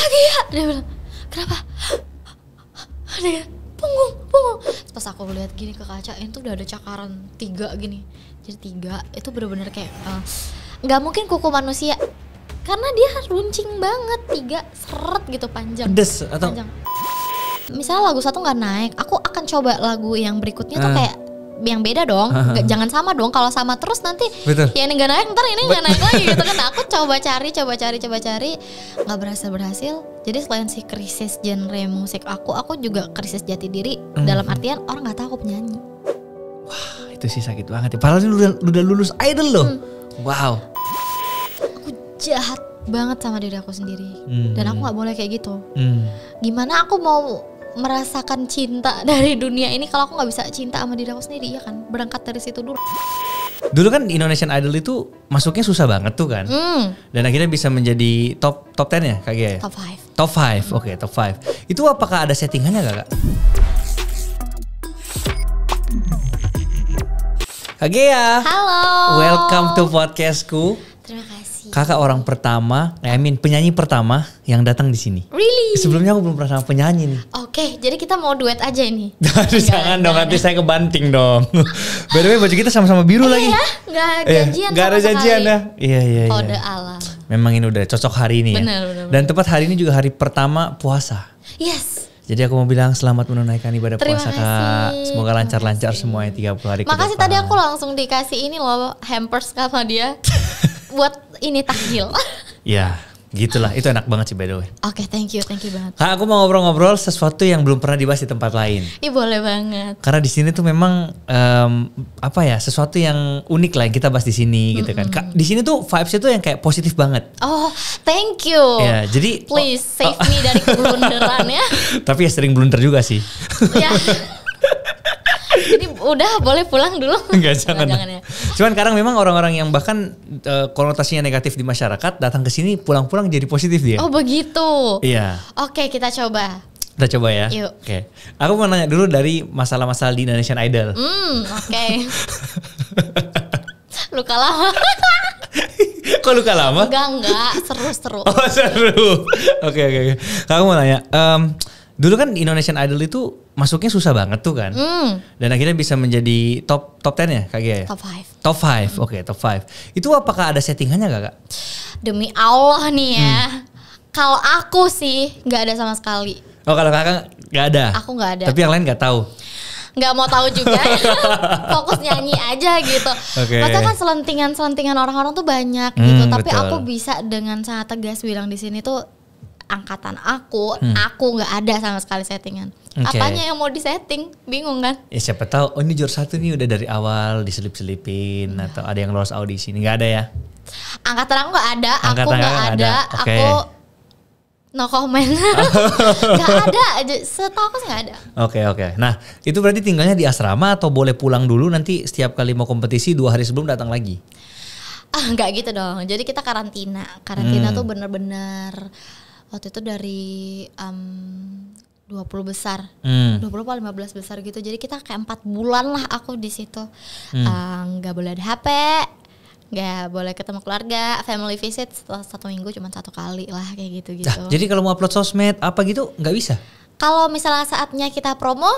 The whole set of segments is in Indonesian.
Kagia, dia bilang kenapa? Dia punggung. Pas aku lihat gini ke kaca, itu udah ada cakaran 3 gini. Jadi 3 itu bener-bener kayak nggak mungkin kuku manusia, karena dia runcing banget 3 seret gitu panjang. Pedes atau? Panjang. Misalnya lagu 1 nggak naik, aku akan coba lagu yang berikutnya tuh kayak yang beda dong, jangan sama dong. Kalau sama terus nanti ya ini nggak naik, ntar ini nggak naik lagi gitu kan. Aku coba cari, nggak berhasil. Jadi selain si krisis genre musik aku juga krisis jati diri. Dalam artian orang nggak tahu aku penyanyi. Wah, itu sih sakit banget ya. Padahal ini udah lulus idol loh. Wow. Aku jahat banget sama diri aku sendiri. Dan aku nggak boleh kayak gitu. Gimana aku mau merasakan cinta dari dunia ini kalau aku nggak bisa cinta sama diri aku sendiri, ya kan? Berangkat dari situ dulu. Dulu kan Indonesian Idol itu masuknya susah banget tuh kan. Dan akhirnya bisa menjadi top 10 ya Kak Gia ya? Top 5. Oke, top 5. Itu apakah ada settingannya gak Kak? Kak Gia. Halo. Welcome to podcastku. Terima kasih. Kakak orang pertama, penyanyi pertama yang datang di sini. Really? Sebelumnya aku belum pernah sama penyanyi nih. Oke, jadi kita mau duet aja ini. Jangan dong, nanti saya kebanting dong. By the way, baju kita sama-sama biru lagi. Ya, nggak janjian. Nggak ada janjian ya. Iya. Kode alam. Memang ini udah cocok hari ini ya. Benar. Dan tepat hari ini juga hari pertama puasa. Yes. Jadi aku mau bilang selamat menunaikan ibadah puasa Kak. Semoga lancar-lancar semuanya 30 hari ke depan. Makasih tadi aku langsung dikasih ini loh, hampers sama dia. Buat ini takjil. Ya, gitulah. Itu enak banget sih by the way. Oke, thank you banget. Kak, aku mau ngobrol-ngobrol sesuatu yang belum pernah dibahas di tempat lain. Ih, boleh banget. Karena di sini tuh memang sesuatu yang unik lah yang kita bahas di sini gitu kan. Kak, di sini tuh vibes itu yang kayak positif banget. Oh, thank you. Ya, jadi please save me dari keblunderan ya. Tapi ya sering blunder juga sih. Ya. Jadi udah boleh pulang dulu. Enggak, jangan ya. Cuman kadang memang orang-orang yang bahkan konotasinya negatif di masyarakat datang ke sini pulang-pulang jadi positif dia. Oh begitu. Iya. Oke, kita coba. Kita coba ya. Yuk. Oke. Aku mau nanya dulu dari masalah-masalah di Indonesian Idol. Oke. Luka lama. Kok luka lama? Enggak, seru. Oh seru. Oke. Aku mau nanya. Dulu kan Indonesian Idol itu masuknya susah banget tuh kan. Dan akhirnya bisa menjadi top 10 ya Kak Gia ya? Top 5. Oke, top 5. Itu apakah ada settingannya gak Kak? Demi Allah nih ya. Kalau aku sih gak ada sama sekali. Oh kalau kakak gak ada? Aku gak ada. Tapi yang lain gak tahu? Gak mau tahu juga. Fokus nyanyi aja gitu. Okay. Maksudnya kan selentingan orang-orang tuh banyak gitu. Tapi betul. aku bisa dengan sangat tegas bilang di sini tuh angkatan aku nggak ada sama sekali settingan. Okay. Apanya yang mau disetting? Bingung kan? Ya siapa tahu. Oh ini juara 1 nih udah dari awal diselip-selipin atau ada yang lolos audisi. Nggak ada ya? Angkatan aku nggak ada. Angkatan aku nggak ada. Okay. Aku no comment. Nggak ada. Setahu aku sih nggak ada. Oke. Nah itu berarti tinggalnya di asrama atau boleh pulang dulu nanti setiap kali mau kompetisi 2 hari sebelum datang lagi? Nggak gitu dong. Jadi kita karantina. Karantina tuh bener-bener waktu itu dari 20 besar, 20 atau 15 besar gitu. Jadi kita kayak 4 bulan lah aku di situ. Nggak boleh ada HP, nggak boleh ketemu keluarga, family visit setelah 1 minggu cuma 1 kali lah kayak gitu. Nah, jadi kalau mau upload sosmed apa gitu nggak bisa? Kalau misalnya saatnya kita promo,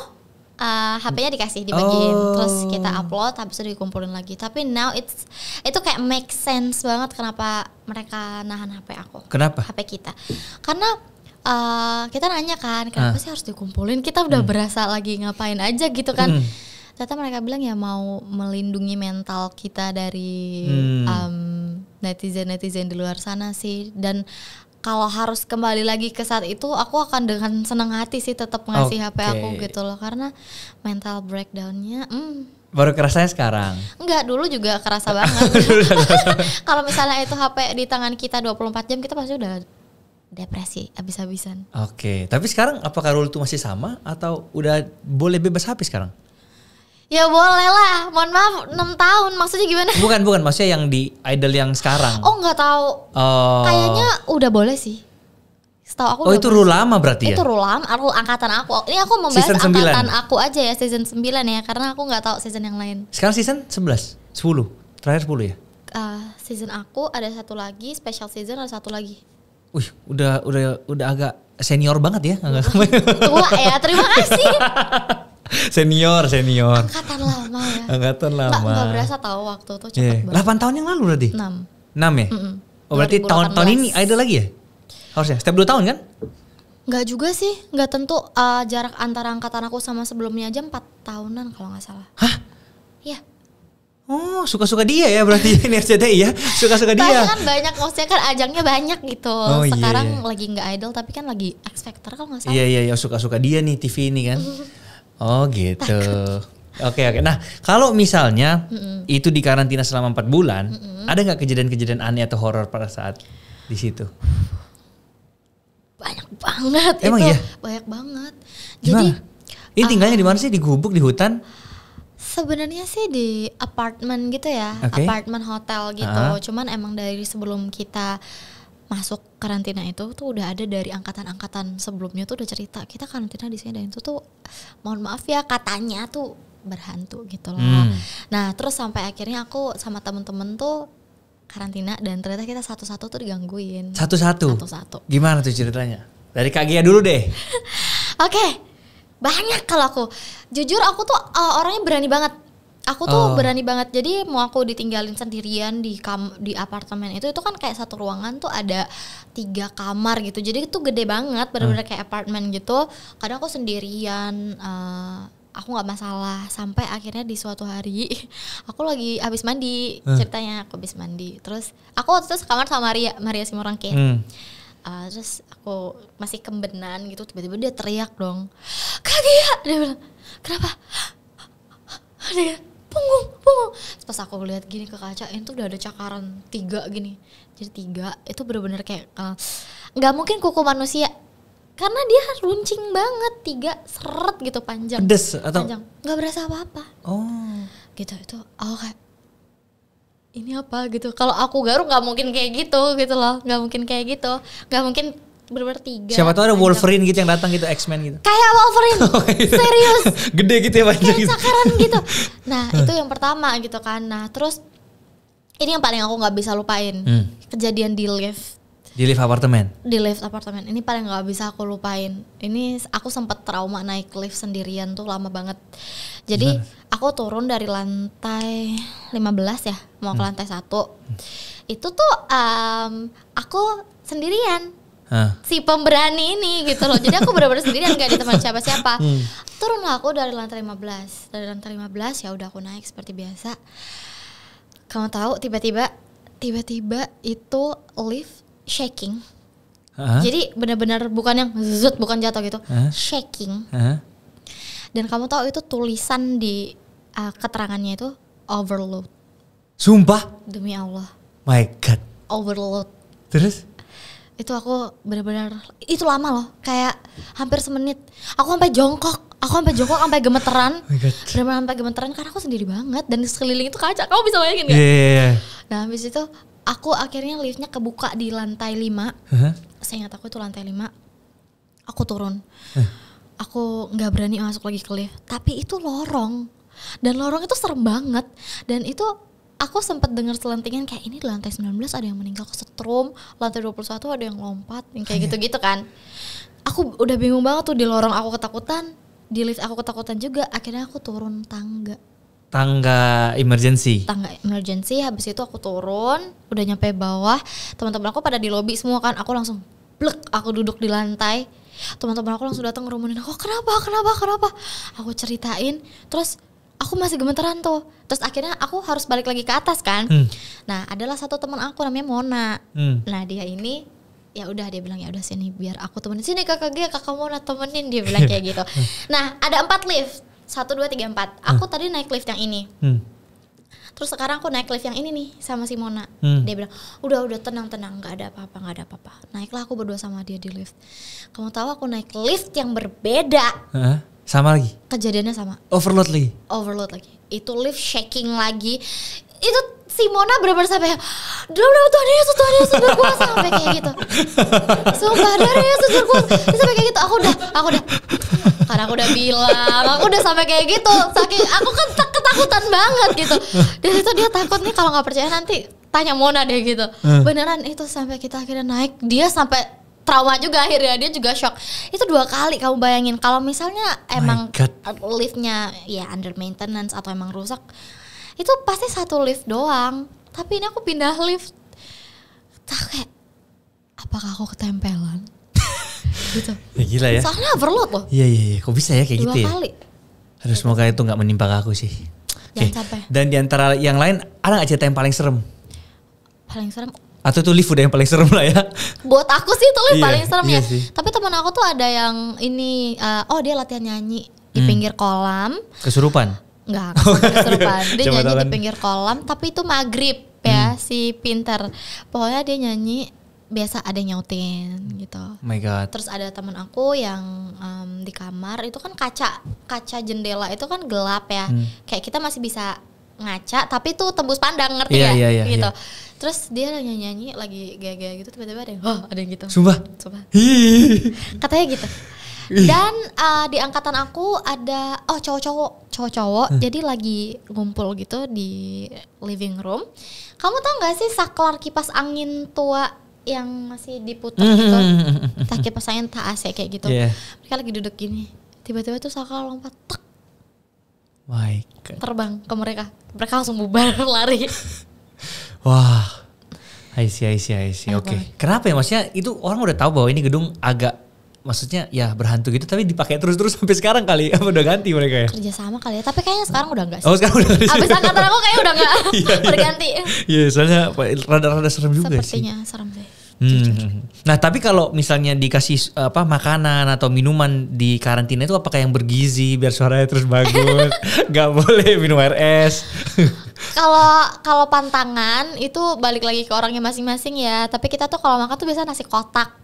HP-nya dikasih dibagiin, terus kita upload, habis itu dikumpulin lagi. Tapi now itu kayak make sense banget kenapa mereka nahan HP aku. Kenapa? HP kita. Karena kita nanya kan, kenapa sih harus dikumpulin? Kita udah berasa lagi ngapain aja gitu kan. Ternyata mereka bilang ya mau melindungi mental kita dari netizen di luar sana sih. Dan kalau harus kembali lagi ke saat itu, aku akan dengan senang hati sih tetap ngasih HP aku gitu loh. Karena mental breakdown-nya baru kerasanya sekarang? Enggak, dulu juga kerasa banget. Kalau misalnya itu HP di tangan kita 24 jam, kita pasti udah depresi habis-habisan. Oke, tapi sekarang apakah rule itu masih sama atau udah boleh bebas HP sekarang? Ya boleh lah, mohon maaf 6 tahun, maksudnya gimana? Bukan, maksudnya yang di idol yang sekarang. Oh nggak tahu, kayaknya udah boleh sih. Setahu aku. Oh itu rule lama berarti ya? Itu rule lama, rule angkatan aku. Ini aku membahas season angkatan 9. aku aja ya, season 9 ya, karena aku nggak tahu season yang lain. Sekarang season 11, 10, terakhir 10 ya? Season aku ada 1 lagi, special season ada 1 lagi. udah agak senior banget ya. Tua ya, terima kasih. Senior. Angkatan lama ya. Angkatan lama. Nggak berasa tahu waktu tuh cepet banget. 8 tahun yang lalu berarti? 6 ya? Oh berarti tahun ini Idol lagi ya? Harusnya setiap 2 tahun kan? Nggak juga sih, nggak tentu. Jarak antara angkatan aku sama sebelumnya aja 4 tahunan kalau nggak salah. Hah? Iya. Oh suka-suka dia ya berarti ini RCTI ya? Suka-suka dia. Kan banyak, maksudnya kan ajangnya banyak gitu. Sekarang lagi nggak Idol tapi kan lagi X Factor kalau nggak salah. Iya suka-suka dia nih TV ini kan. Oh gitu. Oke. Nah kalau misalnya itu di karantina selama 4 bulan, ada nggak kejadian-kejadian aneh atau horor pada saat di situ? Banyak banget. Emang itu. Iya? Banyak banget. Gimana? Jadi ini tinggalnya di mana sih? Di gubuk, di hutan? Sebenarnya sih di apartemen gitu ya, apartemen hotel gitu. Cuman emang dari sebelum kita masuk karantina itu tuh udah ada dari angkatan-angkatan sebelumnya tuh udah cerita kita karantina di sini, dan itu tuh mohon maaf ya katanya tuh berhantu gitu loh. Nah terus sampai akhirnya aku sama temen-temen tuh karantina dan ternyata kita satu-satu tuh digangguin. Satu-satu? Satu-satu. Gimana tuh ceritanya? Dari Kak Gia dulu deh. Oke. Banyak kalau aku. Jujur aku tuh orangnya berani banget. Aku tuh berani banget. Jadi mau aku ditinggalin sendirian di apartemen itu kan kayak satu ruangan tuh ada 3 kamar gitu. Jadi itu gede banget, benar-benar kayak apartemen gitu. Kadang aku sendirian, aku nggak masalah. Sampai akhirnya di suatu hari aku lagi habis mandi, ceritanya aku habis mandi. Terus aku waktu itu sekamar sama Maria Simorangke. Terus aku masih kembenan gitu, tiba-tiba dia teriak dong, Kak Gia, dia bilang, kenapa? Dia punggung. Pas aku lihat gini ke kaca, itu udah ada cakaran 3 gini. Jadi 3 itu benar-benar kayak nggak mungkin kuku manusia, karena dia runcing banget 3 seret gitu panjang. Pedes atau? Panjang, nggak berasa apa-apa. Gitu itu, kayak ini apa gitu. Kalau aku garuk nggak mungkin kayak gitu loh, nggak mungkin kayak gitu, nggak mungkin bener-bener 3. Siapa tahu ada Wolverine gitu yang datang gitu, X-Men gitu. Kayak Wolverine, serius. Gede gitu ya panjang kayak gitu. Cakaran gitu. Nah itu yang pertama gitu kan. Nah terus ini yang paling aku nggak bisa lupain, kejadian di lift. Di lift apartemen? Di lift apartemen, ini paling gak bisa aku lupain. Ini aku sempat trauma naik lift sendirian tuh lama banget. Jadi aku turun dari lantai 15 ya, mau ke lantai 1. Itu tuh aku sendirian. Si pemberani ini gitu loh. Jadi aku benar-benar sendirian, gak ditemani siapa-siapa. Turunlah aku dari lantai 15. Dari lantai 15 ya udah aku naik seperti biasa. Kamu tahu tiba-tiba itu lift shaking. Jadi benar-benar bukan yang zut, bukan jatuh gitu. Shaking. Dan kamu tahu itu tulisan di keterangannya itu overload. Sumpah? Demi Allah. My God. Overload. Terus? Itu aku benar-benar, itu lama loh, kayak hampir semenit. Aku sampai jongkok sampai gemeteran. Benar-benar sampai gemeteran karena aku sendiri banget dan sekeliling itu kaca. Kamu bisa bayangin gak? Yeah. Nah habis itu aku akhirnya liftnya kebuka di lantai 5. Saya ingat aku itu lantai 5. Aku turun. Aku gak berani masuk lagi ke lift. Tapi itu lorong. Dan lorong itu serem banget. Dan itu aku sempat dengar selentingan kayak ini di lantai 19 ada yang meninggal kesetrum. Lantai 21 ada yang lompat. Yang kayak gitu-gitu kan. Aku udah bingung banget tuh, di lorong aku ketakutan. Di lift aku ketakutan juga. Akhirnya aku turun tangga emergency, habis itu aku turun, udah nyampe bawah, teman-teman aku pada di lobi semua kan, aku langsung blek, aku duduk di lantai, teman-teman aku langsung datang ngerumunin aku, kenapa, aku ceritain, terus aku masih gemeteran tuh, terus akhirnya aku harus balik lagi ke atas kan, nah adalah satu teman aku namanya Mona, nah dia ini, ya udah dia bilang ya udah sini biar aku temenin, sini kakak Mona temenin, dia bilang kayak gitu, nah ada 4 lift. 1, 2, 3, 4. Aku tadi naik lift yang ini. Terus sekarang aku naik lift yang ini nih sama si Mona. Dia bilang, udah tenang, gak ada apa-apa. Naiklah aku berdua sama dia di lift. Kamu tahu aku naik lift yang berbeda. Sama lagi? Kejadiannya sama. Overload lagi? Itu lift shaking lagi. Itu si Mona bener-bener sampai Tuhan Yesus berkuasa sampai kayak gitu. Sumpah dari Yesus berkuasa sampai kayak gitu. Aku udah karena aku udah bilang, aku udah sampai kayak gitu. Saking aku kan ketakutan banget gitu. Dan itu dia takut nih kalau nggak percaya nanti tanya Mona deh gitu. Beneran itu sampai kita akhirnya naik, dia sampai trauma juga akhirnya, dia juga shock. Itu 2 kali kamu bayangin kalau misalnya emang liftnya ya under maintenance atau emang rusak, itu pasti 1 lift doang. Tapi ini aku pindah lift, kayak apakah aku ketempelan? Gitu. Ya, gila ya. Soalnya overload loh. Iya. Kok bisa ya kayak 2 gitu ya? kali. Aduh, semoga itu gak menimpa aku sih. Jangan sampai. Dan diantara yang lain ada gak cerita yang paling serem? Paling serem atau tuh lift udah yang paling serem lah ya? buat aku sih itu lift paling serem ya. Sih. Tapi teman aku tuh ada yang ini, dia latihan nyanyi di pinggir kolam. Kesurupan? Enggak kesurupan. Dia nyanyi di pinggir kolam, tapi itu maghrib ya, si pinter. Pokoknya dia nyanyi, biasa ada yang nyautin gitu. Oh my God. Terus ada teman aku yang di kamar, itu kan kaca jendela itu kan gelap ya. Kayak kita masih bisa ngaca, tapi tuh tembus pandang, ngerti ya? Gitu. Terus dia nyanyi lagi gaya-gaya gitu, tiba-tiba ada yang gitu. Sumpah. Katanya gitu. Dan di angkatan aku ada cowok-cowok. Jadi lagi ngumpul gitu di living room. Kamu tau gak sih saklar kipas angin tua yang masih diputar gitu? Tak kipas angin tak AC kayak gitu. Mereka lagi duduk gini. Tiba-tiba tuh saklar lompat, tek, terbang ke mereka. Mereka langsung bubar lari. Wah, I see. Oke. Kenapa ya? Maksudnya itu orang udah tahu bahwa ini gedung agak, maksudnya ya berhantu gitu, tapi dipakai terus sampai sekarang kali. Apa udah ganti mereka ya? Kerja sama kali ya, tapi kayaknya sekarang udah enggak sih. Oh, sekarang udah ganti. Abis angkatan aku kayaknya udah enggak. Udah ganti. Iya, soalnya rada serem juga sih. Sepertinya serem sih. Nah, tapi kalau misalnya dikasih makanan atau minuman di karantina itu apakah yang bergizi biar suaranya terus bagus? Gak boleh minum air es. Kalau pantangan itu balik lagi ke orangnya masing-masing ya. Tapi kita tuh kalau makan tuh biasa nasi kotak.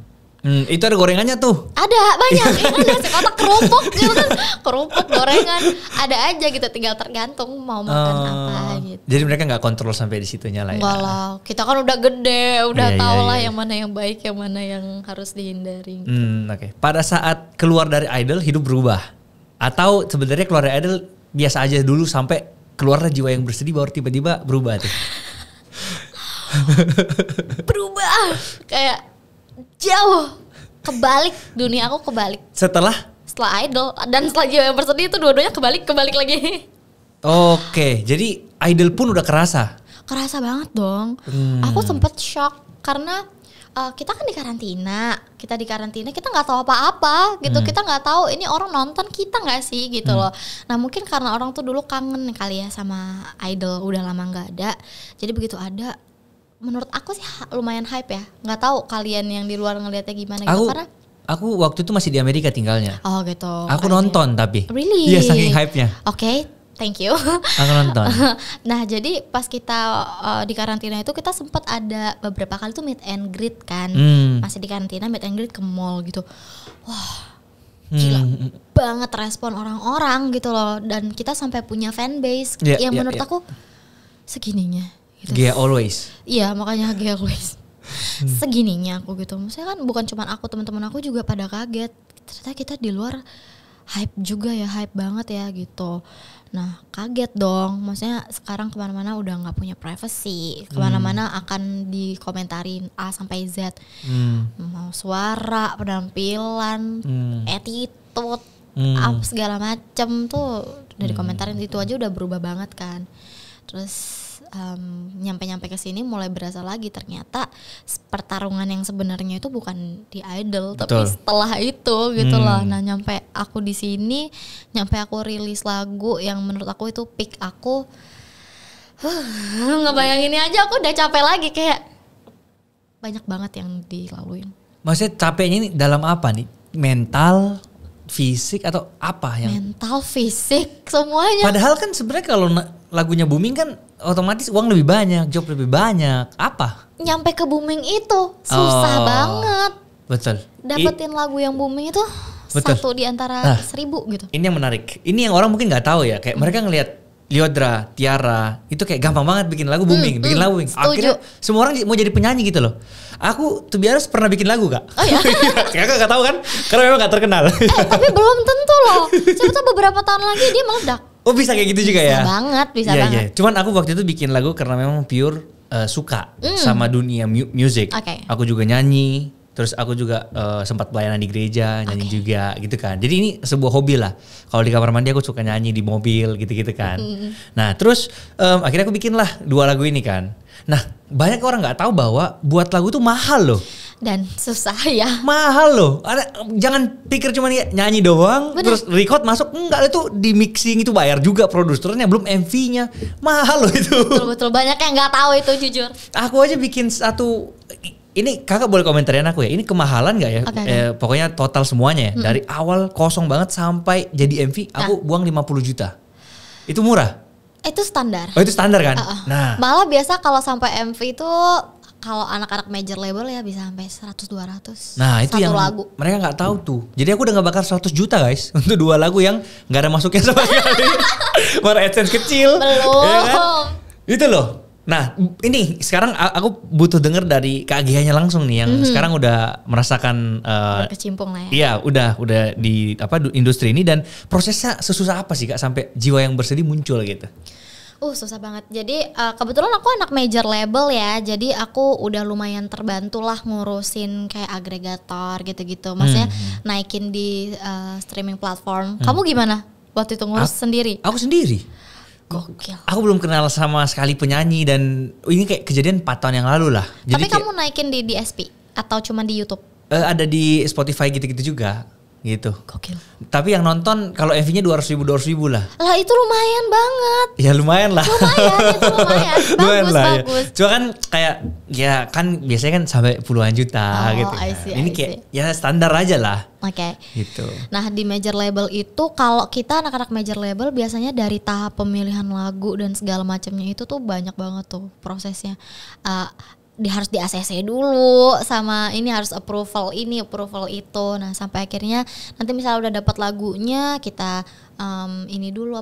Itu ada gorengannya tuh. Ada banyak. Ya kan, nasi kotak kerupuk gitu kan. Kerupuk, gorengan, ada aja gitu, tinggal tergantung mau makan apa gitu. Jadi mereka nggak kontrol sampai di situnya lah ya. Enggak lah, kita kan udah gede, udah tahu lah yang mana yang baik, yang mana yang harus dihindari. Oke. Pada saat keluar dari Idol hidup berubah, atau sebenarnya keluar dari Idol biasa aja dulu sampai keluarlah jiwa yang bersedih baru tiba-tiba berubah tuh? Berubah kayak jauh kebalik, dunia aku kebalik setelah Idol dan setelah jiwa yang bersedih itu dua-duanya kebalik lagi. Oke, jadi Idol pun udah kerasa banget dong. Aku sempet shock karena kita kan di karantina kita nggak tahu apa-apa gitu. Kita nggak tahu ini orang nonton kita nggak sih gitu loh. Nah mungkin karena orang tuh dulu kangen kali ya sama Idol, udah lama nggak ada, jadi begitu ada, menurut aku sih lumayan hype ya. Nggak tahu kalian yang di luar ngelihatnya gimana gitu. Karena aku waktu itu masih di Amerika tinggalnya. Oh gitu. Aku nonton tapi. Really? Iya, saking hype-nya. Oke, thank you. Aku nonton. Nah jadi pas kita di karantina itu kita sempat ada beberapa kali tuh meet and greet kan. Masih di karantina meet and greet ke mall gitu. Wah, gila banget respon orang-orang gitu loh. Dan kita sampai punya fanbase yang menurut aku segininya. Gia always. Iya makanya Gia always. Segininya aku gitu. Maksudnya kan bukan cuma aku, teman-teman aku juga pada kaget. Ternyata kita di luar hype juga ya, hype banget ya gitu. Nah kaget dong. Maksudnya sekarang kemana-mana udah nggak punya privacy. Kemana-mana akan dikomentarin A sampai Z. Mau suara, penampilan, attitude, segala macem tuh udah dikomentarin. Itu aja udah berubah banget kan. Terus nyampe ke sini mulai berasa lagi ternyata pertarungan yang sebenarnya itu bukan di Idol. Betul. Tapi setelah itu gitu loh. Nah nyampe aku di sini, nyampe aku rilis lagu yang menurut aku itu peak aku, ngebayanginnya aja aku udah capek lagi, kayak banyak banget yang dilaluin. Maksudnya capeknya ini dalam apa nih? Mental, fisik atau apa yang? Mental, fisik, semuanya. Padahal kan sebenarnya kalau lagunya booming kan otomatis uang lebih banyak, job lebih banyak. Apa? Nyampe ke booming itu susah banget. Betul. Dapetin lagu yang booming itu satu di antara 1000 gitu. Ini yang menarik. Ini yang orang mungkin nggak tahu ya. Kayak mereka ngelihat Lyodra, Tiara itu kayak gampang banget bikin lagu booming, bikin lagu booming. Akhirnya semua orang mau jadi penyanyi gitu loh. Aku tuh biasa pernah bikin lagu Kak. Oh iya? Kakak gak tahu kan? Karena memang gak terkenal. Tapi belum tentu loh. Siapa tahu beberapa tahun lagi dia meledak. Oh bisa kayak gitu juga ya? Bisa banget. Cuman aku waktu itu bikin lagu karena memang pure suka sama dunia music. Okay. Aku juga nyanyi. Terus aku juga sempat pelayanan di gereja, nyanyi juga gitu kan. Jadi ini sebuah hobi lah. Kalau di kamar mandi aku suka nyanyi di mobil gitu-gitu kan. Nah terus akhirnya aku bikin lah 2 lagu ini kan. Nah banyak orang nggak tahu bahwa buat lagu tuh mahal loh. Dan susah ya. Mahal loh. Jangan pikir cuma nyanyi doang, terus record masuk. Enggak, itu di mixing itu bayar juga produsernya, belum MV-nya. Mahal loh itu. Betul-betul banyak yang nggak tahu itu jujur. Aku aja bikin satu. Ini kakak boleh komentarin aku ya, ini kemahalan gak ya? Okay. Pokoknya total semuanya ya, dari awal kosong banget sampai jadi MV, aku buang 50 juta. Itu murah? Itu standar. Oh itu standar kan? Nah, malah biasa kalau sampai MV itu, kalau anak-anak major label ya bisa sampai 100-200. Nah itu yang lagu. Mereka gak tahu tuh. Jadi aku udah gak bakar 100 juta guys, untuk 2 lagu yang gak ada masuknya sama sekali. Baru AdSense kecil. Belum. Ya kan? Itu loh. Nah ini sekarang aku butuh denger dari Kak Gia-nya langsung nih yang sekarang udah merasakan berkecimpung lah ya. Iya udah di industri ini, dan prosesnya sesusah apa sih Kak sampai Jiwa yang Bersedih muncul gitu? Susah banget. Jadi kebetulan aku anak major label ya. Jadi aku udah lumayan terbantu lah ngurusin kayak agregator gitu-gitu. Maksudnya naikin di streaming platform. Kamu gimana waktu itu ngurus sendiri? Aku sendiri. Gokil. Aku belum kenal sama sekali penyanyi, dan ini kayak kejadian 4 tahun yang lalu lah. Jadi tapi kamu naikin di DSP atau cuma di YouTube? Ada di Spotify gitu-gitu juga gitu. Gokil. Tapi yang nonton kalau MV-nya 200 ribu lah. Lah itu lumayan banget. Ya lumayan lah. Lumayan. Bagus lah, bagus. Ya. Cuma kan kayak ya kan biasanya kan sampai puluhan juta gitu. I see, ini kayak ya standar aja lah. Oke. Gitu. Nah di major label itu, kalau kita anak-anak major label biasanya dari tahap pemilihan lagu dan segala macamnya itu tuh banyak banget tuh prosesnya. Harus di ACC dulu, sama ini harus approval ini, approval itu. Nah sampai akhirnya nanti misalnya udah dapat lagunya, kita ini dulu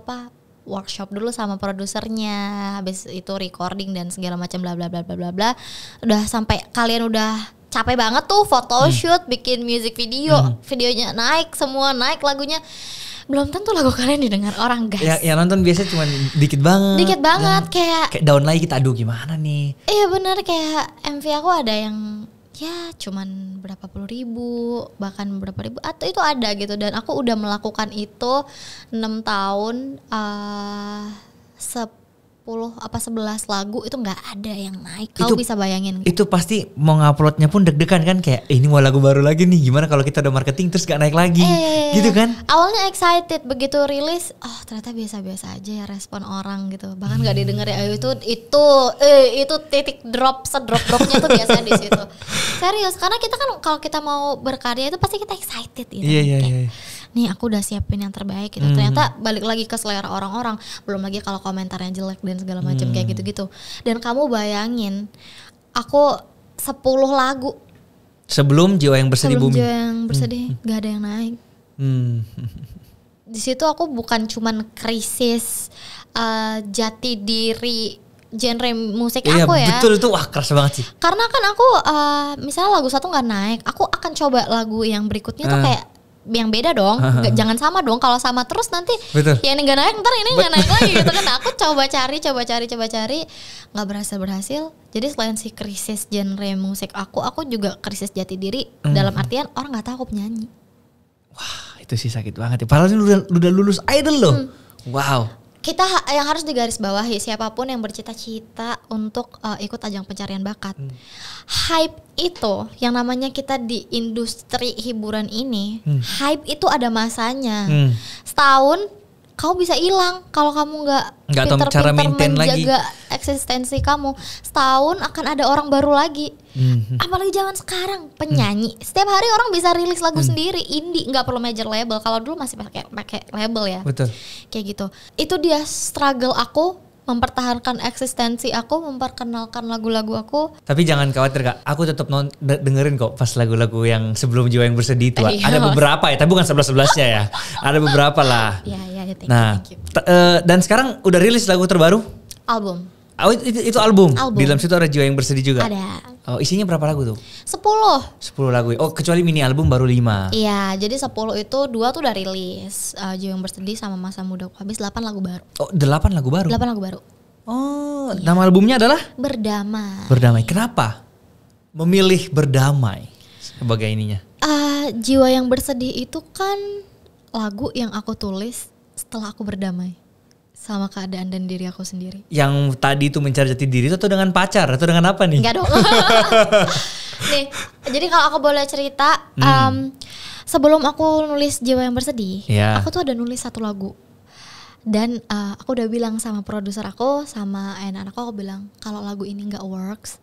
workshop dulu sama produsernya, habis itu recording dan segala macam bla bla bla bla bla bla. Udah sampai kalian udah capek banget tuh photoshoot, bikin music video, videonya naik, semua naik lagunya. Belum tentu lagu kalian didengar orang guys. Yang nonton biasanya cuma dikit banget. Dikit banget, kayak down lagi kita, aduh gimana nih. Iya bener, kayak MV aku ada yang ya cuman berapa puluh ribu, bahkan berapa ribu, atau itu ada gitu. Dan aku udah melakukan itu 6 tahun, 10 apa 11 lagu itu nggak ada yang naik. Kau bisa bayangin? Itu pasti mau nguploadnya pun deg-degan kan, kayak ini mau lagu baru lagi nih, gimana kalau kita udah marketing terus gak naik lagi, gitu kan? Awalnya excited, begitu rilis, ternyata biasa-biasa aja ya respon orang gitu. Bahkan nggak didengar ya. Itu titik drop, sedrop-dropnya tuh biasanya di situ. Serius, karena kita kan kalau kita mau berkarya itu pasti kita excited gitu. Iya. Nih aku udah siapin yang terbaik gitu. Ternyata balik lagi ke selera orang-orang. Belum lagi kalau komentarnya jelek dan segala macam kayak gitu-gitu. Dan kamu bayangin, aku 10 lagu sebelum Jiwa yang Bersedih booming. Jiwa yang Bersedih gak ada yang naik. Di situ aku bukan cuman krisis jati diri genre musik aku ya. Betul, itu wah keras banget sih. Karena kan aku misalnya lagu satu gak naik, aku akan coba lagu yang berikutnya tuh kayak yang beda dong. Jangan sama dong. Kalau sama terus nanti ya ini gak naik, ntar ini gak naik lagi gitu kan. Aku coba cari gak berhasil. Jadi selain si krisis genre musik aku juga krisis jati diri. Dalam artian orang gak tahu aku penyanyi. Wah itu sih sakit banget ya. Padahal ini udah lulus idol loh. Wow. Kita yang harus digarisbawahi, siapapun yang bercita-cita untuk ikut ajang pencarian bakat, hype itu yang namanya kita di industri hiburan ini, hype itu ada masanya. Setahun kau bisa hilang kalau kamu nggak pinter-pinter menjaga eksistensi kamu. Setahun akan ada orang baru lagi. Apalagi zaman sekarang penyanyi setiap hari orang bisa rilis lagu sendiri, indie, nggak perlu major label. Kalau dulu masih pakai label ya. Betul. Kayak gitu. Itu dia struggle aku mempertahankan eksistensi aku, memperkenalkan lagu-lagu aku. Tapi jangan khawatir Kak, aku tetap dengerin kok pas lagu-lagu yang sebelum Jiwa yang Bersedih itu. Ada beberapa ya, tapi bukan 11-11-nya ya. Ada beberapa lah. Iya, thank you. Dan sekarang udah rilis lagu terbaru? Album. Oh itu album. Di dalam situ ada Jiwa yang Bersedih juga? Ada. Oh isinya berapa lagu tuh? 10 lagu. Oh kecuali mini album baru 5. Iya, jadi 10 itu 2 tuh udah rilis. Jiwa yang Bersedih sama Masa Mudaku Habis, 8 lagu baru. Oh 8 lagu baru? 8 lagu baru. Oh, nama albumnya adalah Berdamai. Berdamai. Kenapa memilih berdamai sebagai ininya? Jiwa yang bersedih itu kan lagu yang aku tulis setelah aku berdamai sama keadaan dan diri aku sendiri. Yang tadi itu mencari jati diri itu atau dengan pacar atau dengan apa nih? Enggak dong. Nih, jadi kalau aku boleh cerita, sebelum aku nulis Jiwa yang Bersedih, aku tuh ada nulis satu lagu. Dan aku udah bilang sama produser aku, sama anak-anak aku bilang, kalau lagu ini nggak works,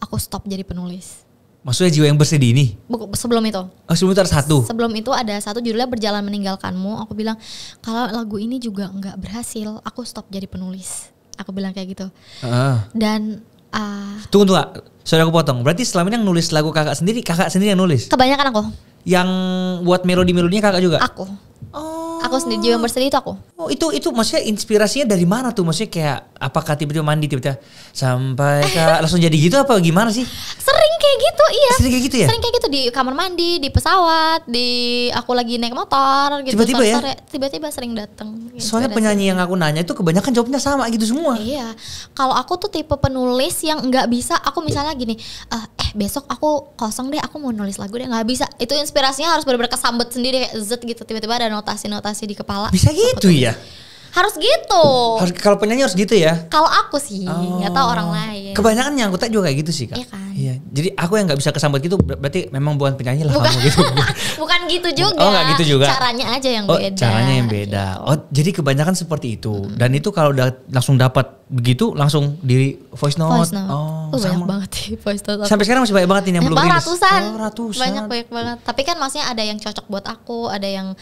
aku stop jadi penulis. Maksudnya Jiwa yang Bersedih ini? Sebelum itu. Oh, sebelum itu ada satu? Sebelum itu ada satu judulnya Berjalan Meninggalkanmu. Aku bilang kalau lagu ini juga nggak berhasil, aku stop jadi penulis. Aku bilang kayak gitu. Dan tunggu, sorry aku potong. Berarti selama ini yang nulis lagu kakak sendiri yang nulis? Kebanyakan aku. Yang buat melodi-melodinya kakak juga? Aku. Aku sendiri. Jiwa yang Bersedih itu aku. Oh, itu maksudnya inspirasinya dari mana tuh? Maksudnya kayak apakah tiba-tiba mandi tiba-tiba sampai langsung jadi gitu apa gimana sih? Sering kayak gitu, iya. Sering kayak gitu ya? Sering kayak gitu di kamar mandi, di pesawat, aku lagi naik motor gitu. Tiba-tiba ya? Tiba-tiba sering datang. Soalnya penyanyi yang aku nanya itu kebanyakan jawabnya sama gitu semua. Iya. Kalau aku tuh tipe penulis yang nggak bisa, aku misalnya gini, besok aku kosong deh, aku mau nulis lagu deh, nggak bisa. Itu inspirasinya harus benar-benar kesambet sendiri kayak zet gitu, tiba-tiba ada notasi-notasi di kepala. Bisa gitu ya? Harus gitu. Kalau penyanyi harus gitu ya? Kalau aku sih, nggak tahu orang lain. Kebanyakan yang aku juga kayak gitu sih kak. Iya kan? Iya. Jadi aku yang nggak bisa kesambet gitu berarti memang bukan penyanyi lah kamu gitu. Bukan gitu juga. Oh nggak gitu juga. Caranya aja yang beda. Caranya yang beda. Gitu. Oh jadi kebanyakan seperti itu. Dan itu kalau udah langsung dapat begitu langsung di voice note. Voice note. Oh banyak banget sih voice note. Sampai sekarang masih banyak banget ini yang belum rilis. Ratusan. Ratusan. Banyak banget. Tapi kan maksudnya ada yang cocok buat aku, ada yang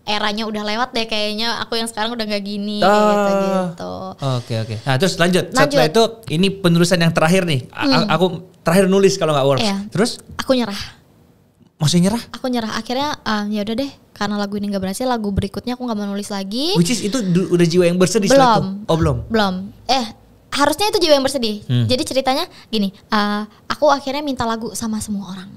eranya udah lewat deh kayaknya, aku yang sekarang udah gak gini gitu. Oke. Nah terus lanjut. Setelah itu ini penulisan yang terakhir nih. Aku terakhir nulis kalau gak works. Iya. Terus? Aku nyerah. Maksudnya nyerah? Aku nyerah. Akhirnya ya udah deh, karena lagu ini gak berhasil, lagu berikutnya aku gak mau nulis lagi. Which is itu udah Jiwa yang Bersedih? Belum. Oh belum? Belum. Harusnya itu Jiwa yang Bersedih. Jadi ceritanya gini, aku akhirnya minta lagu sama semua orang.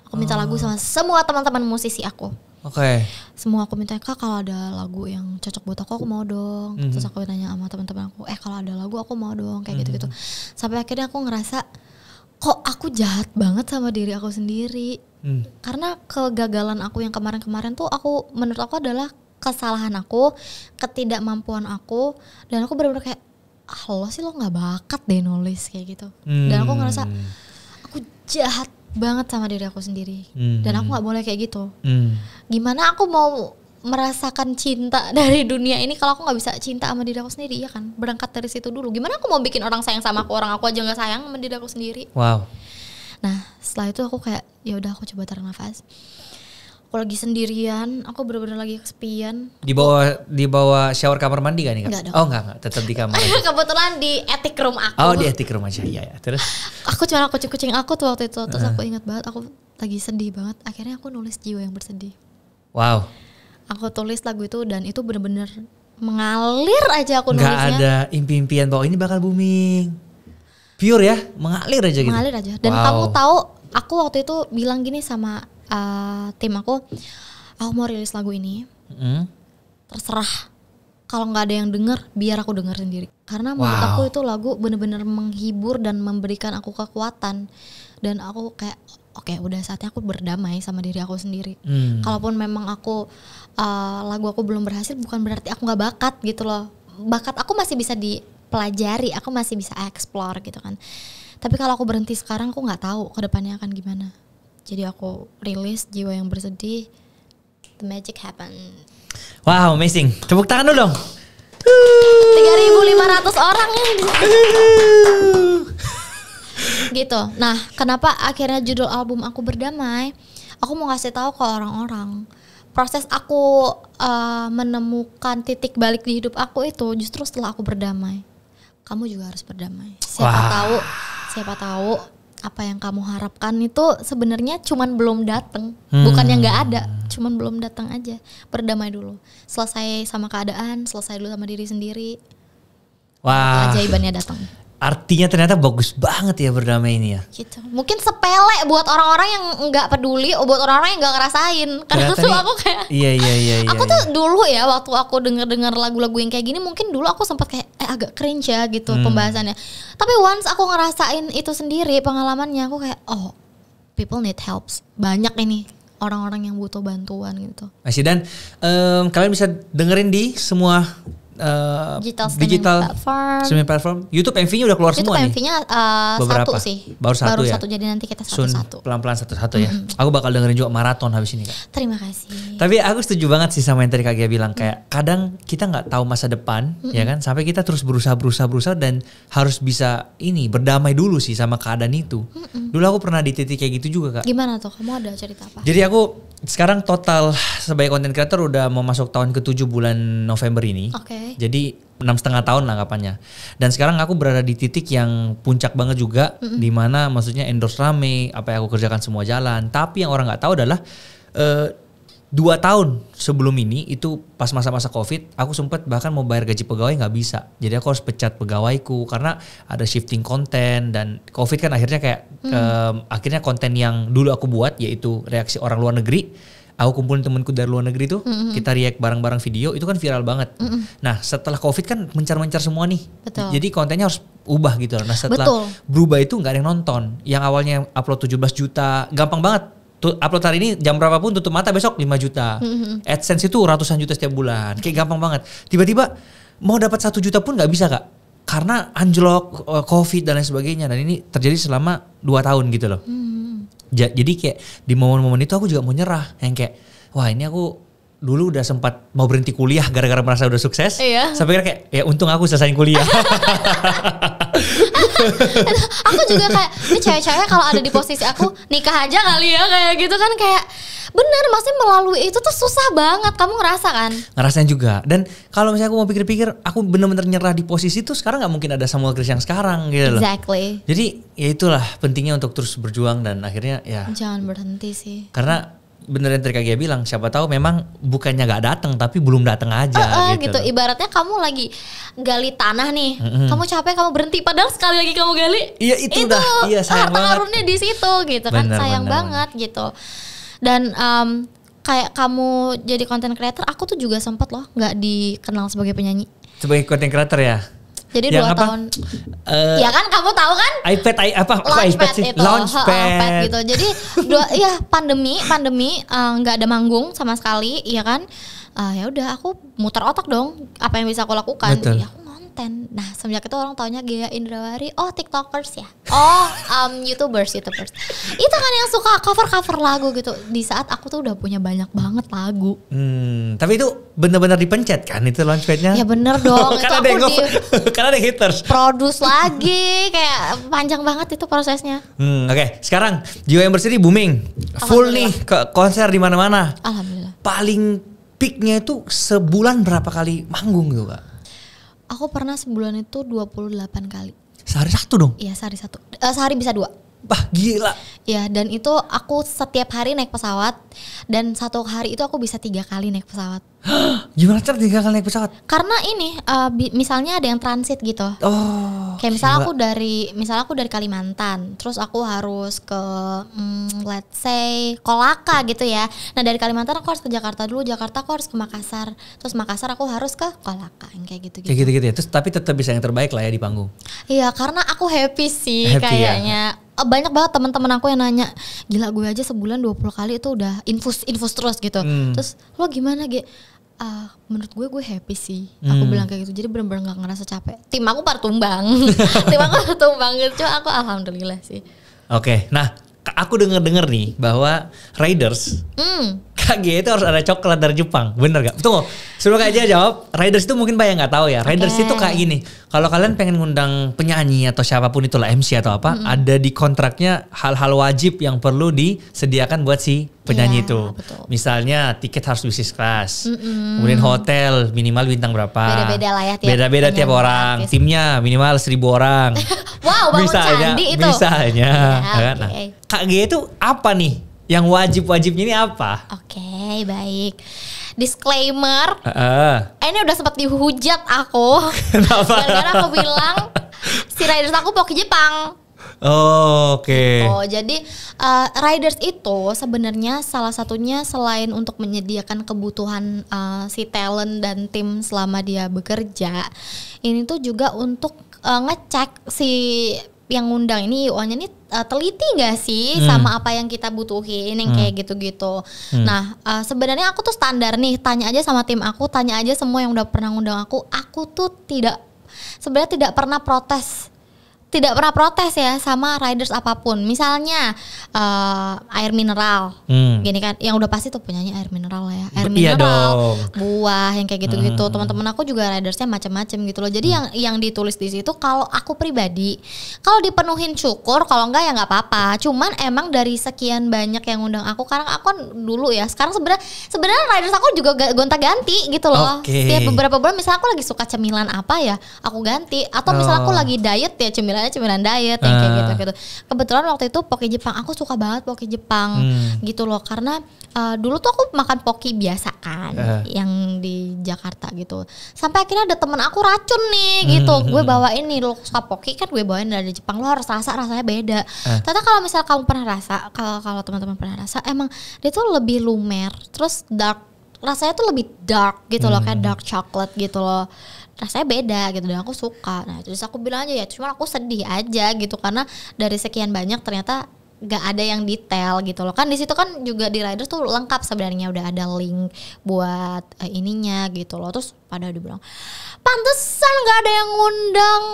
Aku minta lagu sama semua teman-teman musisi aku. Oke. Semua aku minta, Kak kalau ada lagu yang cocok buat aku mau dong. Terus aku tanya sama teman-teman aku, kalau ada lagu aku mau dong, kayak gitu-gitu. Sampai akhirnya aku ngerasa kok aku jahat banget sama diri aku sendiri. Karena kegagalan aku yang kemarin-kemarin tuh menurut aku adalah kesalahan aku, ketidakmampuan aku, dan aku benar-benar kayak lo sih lo nggak bakat deh nulis kayak gitu. Dan aku ngerasa aku jahat banget sama diri aku sendiri. Dan aku gak boleh kayak gitu. Gimana aku mau merasakan cinta dari dunia ini kalau aku gak bisa cinta sama diri aku sendiri, ya kan? Berangkat dari situ dulu. Gimana aku mau bikin orang sayang sama aku, orang aku aja gak sayang sama diri aku sendiri. Wow. Nah setelah itu aku kayak ya udah aku coba tarik nafas. Aku lagi sendirian, aku bener-bener lagi kesepian. Di bawah shower kamar mandi kan nih? Enggak dong. Oh enggak, tetap di kamar. Kebetulan di attic room aku. Oh di attic room aja, iya. Terus? Aku cuma kucing aku tuh waktu itu, terus aku ingat banget, aku lagi sedih banget. Akhirnya aku nulis Jiwa yang Bersedih. Wow. Aku tulis lagu itu dan itu bener-bener mengalir aja aku nulisnya. Gak ada impian bahwa ini bakal booming. Pure ya, mengalir aja gitu. Mengalir aja. Dan kamu tahu, aku waktu itu bilang gini sama tim aku mau rilis lagu ini, terserah kalau nggak ada yang denger, biar aku denger sendiri. Karena menurut aku itu lagu bener-bener menghibur dan memberikan aku kekuatan. Dan aku kayak oke, udah saatnya aku berdamai sama diri aku sendiri. Kalaupun memang lagu aku belum berhasil, bukan berarti aku nggak bakat gitu loh. Bakat aku masih bisa dipelajari, aku masih bisa explore gitu kan. Tapi kalau aku berhenti sekarang, aku nggak tahu kedepannya akan gimana. Jadi aku rilis Jiwa yang Bersedih, the magic happen. Wow, amazing. Tepuk tangan dulu dong. 3.500 orang yang gitu. Nah, kenapa akhirnya judul album aku Berdamai? Aku mau ngasih tahu ke orang-orang, proses aku menemukan titik balik di hidup aku itu justru setelah aku berdamai. Kamu juga harus berdamai. Siapa tahu apa yang kamu harapkan itu sebenarnya cuman belum datang, bukannya nggak ada, cuman belum datang aja. Berdamai dulu, selesai sama keadaan, selesai dulu sama diri sendiri. Wah. Keajaibannya datang. artinya ternyata bagus banget ya berdamai ini ya. Gitu. Mungkin sepele buat orang-orang yang nggak peduli, buat orang-orang yang nggak ngerasain. Karena tuh aku kayak, iya. Aku tuh dulu ya waktu aku denger lagu-lagu yang kayak gini, mungkin dulu aku sempat kayak agak cringe ya gitu pembahasannya. Tapi once aku ngerasain itu sendiri pengalamannya, aku kayak people need helps. Banyak ini orang-orang yang butuh bantuan gitu. Masih dan kalian bisa dengerin di semua digital streaming platform. YouTube MV-nya udah keluar semua nih. YouTube MV-nya satu sih. Baru ya. Jadi nanti kita satu-satu. Pelan-pelan satu-satu ya. Aku bakal dengerin juga maraton habis ini Kak. Terima kasih. Tapi aku setuju banget sih sama yang tadi Kak Gia bilang, kayak kadang kita nggak tahu masa depan ya kan, sampai kita terus berusaha dan harus bisa berdamai dulu sih sama keadaan itu. Dulu aku pernah di titik kayak gitu juga Kak. Gimana tuh? Kamu ada cerita apa? Jadi aku sekarang total sebagai content creator udah mau masuk tahun ke-7 bulan November ini. Oke. Jadi 6,5 tahun lah anggapannya. Dan sekarang aku berada di titik yang puncak banget juga, di mana maksudnya endorse rame, apa yang aku kerjakan semua jalan. Tapi yang orang nggak tahu adalah 2 tahun sebelum ini itu pas masa-masa COVID, aku sempat bahkan mau bayar gaji pegawai nggak bisa. Jadi aku harus pecat pegawaiku karena ada shifting konten, dan COVID kan akhirnya kayak akhirnya konten yang dulu aku buat yaitu reaksi orang luar negeri, aku kumpulin temenku dari luar negeri tuh, kita react bareng-bareng video, itu kan viral banget. Nah setelah COVID kan mencar-mencar semua nih. Betul. Jadi kontennya harus ubah gitu. Nah setelah berubah itu nggak ada yang nonton. Yang awalnya upload 17 juta, gampang banget. Upload hari ini jam berapapun tutup mata besok 5 juta. AdSense itu ratusan juta setiap bulan. Kayak gampang banget. Tiba-tiba mau dapat 1 juta pun nggak bisa Kak. Karena anjlok, COVID dan lain sebagainya. Dan ini terjadi selama 2 tahun gitu loh. Jadi kayak di momen-momen itu aku juga mau nyerah. Yang kayak wah ini aku dulu udah sempat mau berhenti kuliah gara-gara merasa udah sukses. Iya. Sampai kayak ya untung aku selesaiin kuliah. Aku juga kayak ini cewek-cewek kalau ada di posisi aku nikah aja kali ya kayak gitu kan, kayak bener maksudnya melalui itu tuh susah banget, kamu ngerasa kan? Ngerasain juga. Dan kalau misalnya aku mau pikir-pikir, aku bener-bener nyerah di posisi itu, sekarang nggak mungkin ada Samuel Chris yang sekarang gitu loh. Exactly. Jadi ya itulah pentingnya untuk terus berjuang, dan akhirnya ya jangan berhenti sih. Karena bener yang tadi Kak Gia bilang, siapa tahu memang bukannya nggak datang tapi belum datang aja gitu. Ibaratnya kamu lagi gali tanah nih, kamu capek, kamu berhenti, padahal sekali lagi kamu gali, iya itu dah, iya sayang banget. Karunnya di situ gitu kan, sayang banget gitu. Dan kayak kamu jadi content creator, aku tuh juga sempet loh nggak dikenal sebagai penyanyi. Sebagai content creator ya. Jadi 2 tahun. Ya kan kamu tahu kan? iPad sih? Launchpad gitu. Jadi pandemi nggak ada manggung sama sekali, ya kan? Ya udah aku muter otak dong, apa yang bisa aku lakukan? Betul. Ya aku konten. Nah semenjak itu orang taunya Gia Indrawari, TikTokers ya, YouTubers. Itu kan yang suka cover lagu gitu. Di saat aku tuh udah punya banyak banget lagu. Tapi itu benar-benar dipencet kan itu launchpadnya? Ya bener dong. Karena ada haters. Produce lagi, kayak panjang banget itu prosesnya. Oke. Sekarang Jiwa yang Berseri booming, full nih ke konser di mana-mana. Alhamdulillah. Paling peaknya itu sebulan berapa kali manggung tuh Kak? Aku pernah sebulan itu 28 kali. Sehari 1 dong? Iya sehari 1. Sehari bisa 2. Bah gila. Ya dan itu aku setiap hari naik pesawat, dan 1 hari itu aku bisa 3 kali naik pesawat. Gimana cara 3 kali naik pesawat? Karena ini misalnya ada yang transit gitu. Kayak misalnya aku dari Kalimantan, terus aku harus ke let's say Kolaka gitu ya. Nah dari Kalimantan aku harus ke Jakarta dulu, Jakarta aku harus ke Makassar, terus Makassar aku harus ke Kolaka, yang kayak gitu. Kayak gitu ya. Terus tapi tetap bisa yang terbaik lah ya di panggung. Iya karena aku happy sih kayaknya. Ya? Banyak banget teman-teman aku yang nanya, gila gue aja sebulan 20 kali itu udah infus terus gitu. Terus lo gimana Ge? Menurut gue happy sih. Aku bilang kayak gitu. Jadi bener-bener gak ngerasa capek. Tim aku tumbang gitu. Aku alhamdulillah sih. Oke, nah aku denger nih bahwa Riders KG itu harus ada coklat dari Jepang, bener gak? Tunggu, sebelum Kak Gia jawab, Riders itu mungkin banyak gak tahu ya. Riders itu kayak gini, kalau kalian pengen ngundang penyanyi atau siapapun itulah, MC atau apa, ada di kontraknya hal-hal wajib yang perlu disediakan buat si penyanyi itu. Betul. Misalnya tiket harus bisnis class, kemudian hotel minimal bintang berapa. Beda-beda lah ya Beda-beda tiap orang, timnya minimal 1.000 orang. Wow, bangun candi itu. Misalnya. Ya, nah, Kak Gia itu apa nih? Yang wajib-wajibnya ini apa? Oke, baik. Disclaimer, ini udah sempat dihujat aku. Kenapa? Gara-gara aku bilang si riders aku Poki Jepang. Oh, oke. Oh, jadi riders itu sebenarnya salah satunya selain untuk menyediakan kebutuhan si talent dan tim selama dia bekerja, ini tuh juga untuk ngecek si yang ngundang ini IO-nya nih teliti nggak sih sama apa yang kita butuhin yang kayak gitu-gitu. Nah, sebenarnya aku tuh standar nih, tanya aja sama tim aku, tanya aja semua yang udah pernah ngundang aku tuh sebenarnya tidak pernah protes ya sama riders apapun. Misalnya air mineral, gini kan, yang udah pasti tuh punyanya air mineral lah ya. Air mineral, buah yang kayak gitu-gitu. Teman-teman aku juga ridersnya macam-macam gitu loh. Jadi yang ditulis di situ, kalau aku pribadi, kalau dipenuhin syukur, kalau enggak ya nggak apa-apa. Cuman emang dari sekian banyak yang undang aku, karena aku kan dulu ya. Sekarang sebenarnya riders aku juga gonta-ganti gitu loh. Setiap beberapa bulan, misalnya aku lagi suka cemilan apa ya, aku ganti. Atau misalnya aku lagi diet ya, cemilan diet yang kayak gitu. Kebetulan waktu itu Poki Jepang, aku suka banget Poki Jepang gitu loh, karena dulu tuh aku makan Poki biasa kan, yang di Jakarta gitu. Sampai akhirnya ada temen aku racun nih gitu, gue bawain nih, lo suka Poki kan, gue bawain dari Jepang, lo harus rasanya beda. Ternyata kalau misalnya kamu pernah rasa, kalau teman-teman pernah rasa, emang dia tuh lebih lumer, terus rasanya tuh lebih dark gitu loh, kayak dark chocolate gitu loh. Rasanya beda gitu dan aku suka. Nah terus aku bilang aja ya, cuma aku sedih aja gitu karena dari sekian banyak ternyata gak ada yang detail gitu loh. Kan di situ kan juga di riders tuh lengkap sebenarnya, udah ada link buat ininya gitu loh. Terus pada dibilang pantesan gak ada yang ngundang,